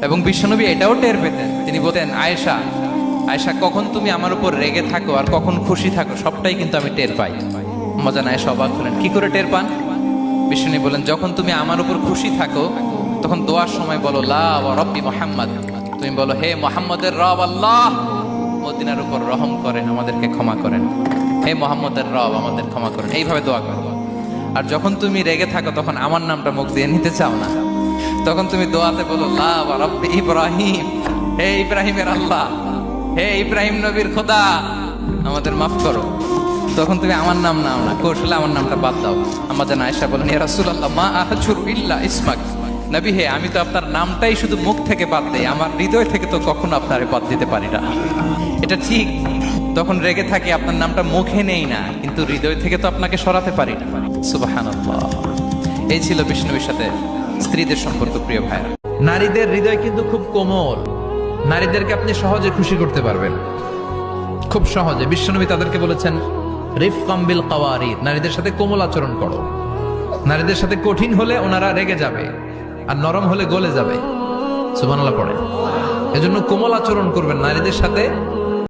এবং বিশ্বনবী এটাও টের পেতেন, তিনি বলতেন, আয়েশা আয়েশা কখন তুমি আমার উপর রেগে থাকো আর কখন খুশি থাকো সবটাই কিন্তু আমি টের পাই। মজান আয়েশা অবাক হলেন, কি করে টের পান? বিশ্বনবী বলেন, যখন তুমি আমার উপর খুশি থাকো তখন দোয়ার সময় বলো লা ওয়া রব্বি মুহাম্মদ, তুমি বলো হে মুহাম্মদের রব আল্লাহ মদিনার উপর রহম করেন, আমাদেরকে ক্ষমা করেন, হে মুহাম্মদের রব আমাদের ক্ষমা করেন, এইভাবে দোয়া করো। আর যখন তুমি রেগে থাকো তখন আমার নামটা মুখ দিয়ে নিতে চাও না, তখন তুমি দোয়াতে বলো লা ওয়া রব্বি ইব্রাহিম, হে ইব্রাহিমের আল্লাহ, হে ইব্রাহিম নবীর খোদা আমাদের মাফ করো। তখন তুমি আমার নাম নাও না, কৌশলে আমার নামটা বাদ দাও। আমাদের আয়েশা বলেন, ইয়া রাসূলুল্লাহ মা আহজুরু ইল্লা ইসমাক, নবী হে আমি তো আপনার নামটাই শুধু মুখ থেকে বাদ দেই, আমার হৃদয় থেকে তো কখনো আপনারে বাদ দিতে পারি না। এটা ঠিক, তখন রেগে থাকি আপনার নামটা মুখে নেই না, কিন্তু হৃদয় থেকে তো আপনাকে সরাতে পারি না। সুবহানাল্লাহ। এই ছিল বিষ্ণুর সাথে স্ত্রীদের সম্পর্ক। প্রিয় ভাইরা, নারীদের হৃদয় কিন্তু খুব কোমল, নারীদেরকে আপনি সহজে খুশি করতে পারবেন, খুব সহজে। বিশ্বনবী তাদেরকে বলেছেন রিফকাম বিল কাওয়ারিদ, নারীদের সাথে কোমল আচরণ করো। নারীদের সাথে কঠিন হলে ওনারা রেগে যাবে, আর নরম হলে গলে যাবে। সুবহানাল্লাহ পড়ে। এজন্য কোমল আচরণ করবেন নারীদের সাথে।